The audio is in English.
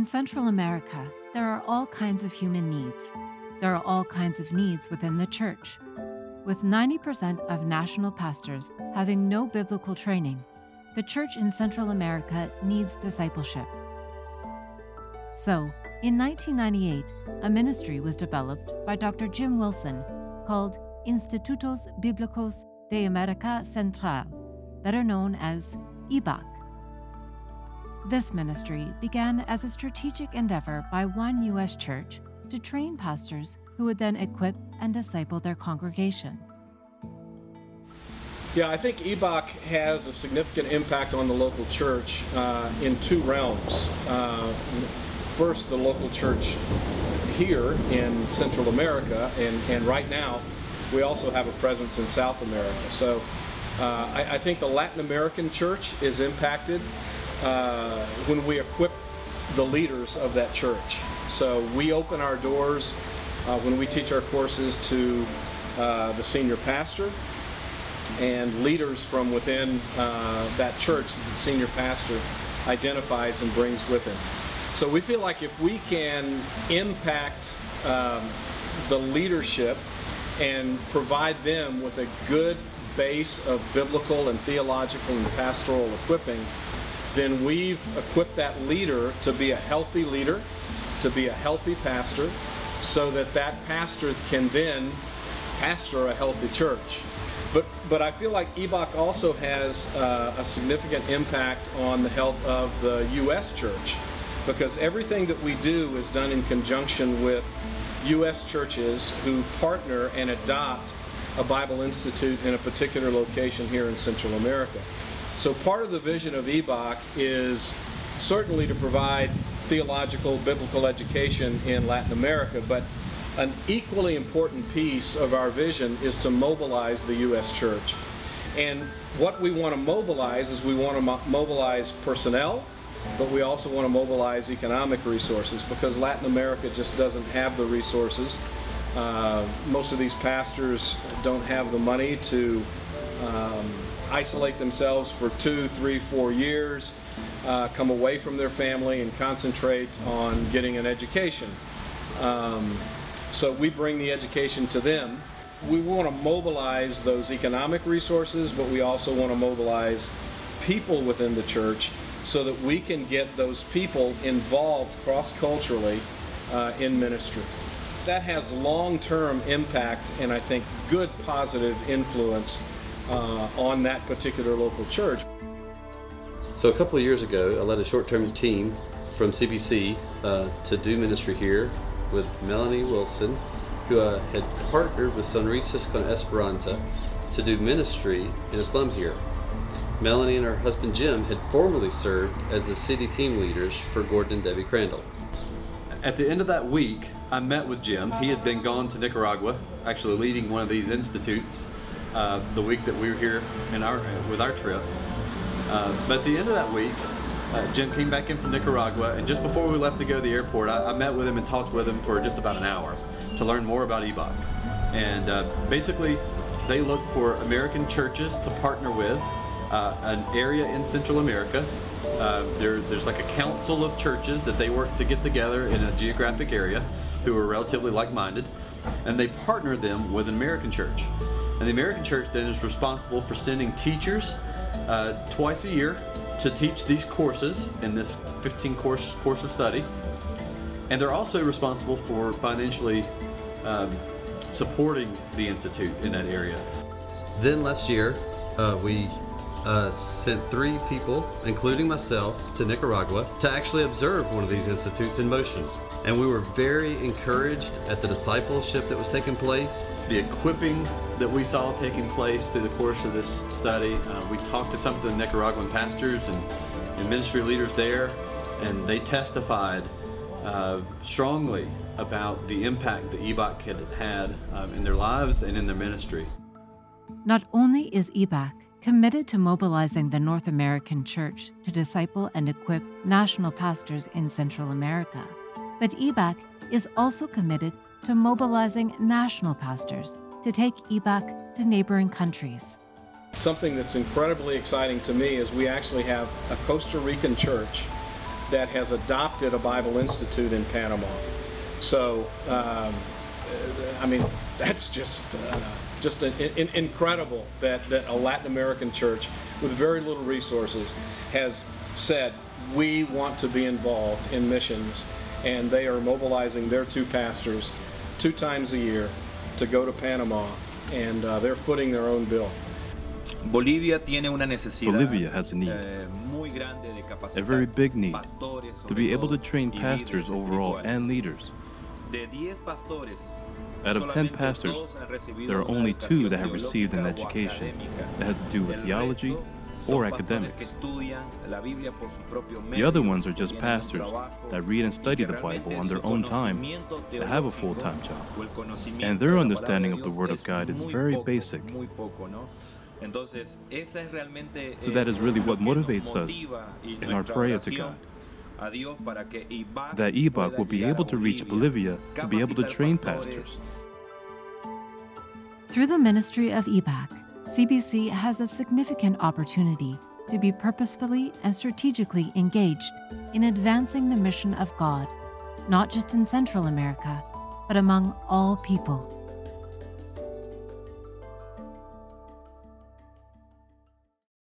In Central America, there are all kinds of human needs. There are all kinds of needs within the church. With 90% of national pastors having no biblical training, the church in Central America needs discipleship. So, in 1998, a ministry was developed by Dr. Jim Wilson called Institutos Bíblicos de América Central, better known as Ibac. This ministry began as a strategic endeavor by one U.S. church to train pastors who would then equip and disciple their congregation. Yeah, I think Ibac has a significant impact on the local church in two realms. First, the local church here in Central America, and right now we also have a presence in South America. So I think the Latin American church is impacted when we equip the leaders of that church. So we open our doors when we teach our courses to the senior pastor and leaders from within that church that the senior pastor identifies and brings with him. So we feel like if we can impact the leadership and provide them with a good base of biblical and theological and pastoral equipping, then we've equipped that leader to be a healthy leader, to be a healthy pastor, so that that pastor can then pastor a healthy church. But I feel like Ibac also has a significant impact on the health of the U.S. church, because everything that we do is done in conjunction with U.S. churches who partner and adopt a Bible Institute in a particular location here in Central America. So part of the vision of Ibac is certainly to provide theological, biblical education in Latin America, but an equally important piece of our vision is to mobilize the U.S. church. And what we want to mobilize is we want to mobilize personnel, but we also want to mobilize economic resources, because Latin America just doesn't have the resources. Most of these pastors don't have the money to isolate themselves for 2, 3, 4 years, come away from their family and concentrate on getting an education. So we bring the education to them. We want to mobilize those economic resources, but we also want to mobilize people within the church so that we can get those people involved cross-culturally in ministry. That has long-term impact and I think good positive influence on that particular local church. So a couple of years ago, I led a short-term team from CBC to do ministry here with Melanie Wilson, who had partnered with Sonrisas con Esperanza to do ministry in a slum here. Melanie and her husband Jim had formerly served as the city team leaders for Gordon and Debbie Crandall. At the end of that week, I met with Jim. He had been gone to Nicaragua, actually leading one of these institutes the week that we were here with our trip. But at the end of that week, Jim came back in from Nicaragua, and just before we left to go to the airport, I met with him and talked with him for just about an hour to learn more about Ibac. And basically, they look for American churches to partner with an area in Central America. There's like a council of churches that they work to get together in a geographic area who are relatively like-minded, and they partner them with an American church. And the American church then is responsible for sending teachers twice a year to teach these courses in this 15-course course of study. And they're also responsible for financially supporting the Institute in that area. Then last year, we sent 3 people, including myself, to Nicaragua to actually observe one of these institutes in motion. And we were very encouraged at the discipleship that was taking place. The equipping that we saw taking place through the course of this study. We talked to some of the Nicaraguan pastors and ministry leaders there, and they testified strongly about the impact that Ibac had in their lives and in their ministry. Not only is Ibac committed to mobilizing the North American church to disciple and equip national pastors in Central America, but Ibac is also committed to mobilizing national pastors to take Ibac to neighboring countries. Something that's incredibly exciting to me is we actually have a Costa Rican church that has adopted a Bible Institute in Panama. So, I mean, that's just incredible that a Latin American church with very little resources has said, we want to be involved in missions, and they are mobilizing their 2 pastors 2 times a year to go to Panama, and they're footing their own bill. Bolivia has a need, a very big need, to be able to train pastors overall and leaders. Out of 10 pastors, there are only 2 that have received an education that has to do with theology or academics. The other ones are just pastors that read and study the Bible on their own time, that have a full-time job, and their understanding of the Word of God is very basic. So that is really what motivates us in our prayer to God, that Ibac will be able to reach Bolivia to be able to train pastors. Through the ministry of Ibac, CBC has a significant opportunity to be purposefully and strategically engaged in advancing the mission of God, not just in Central America, but among all people.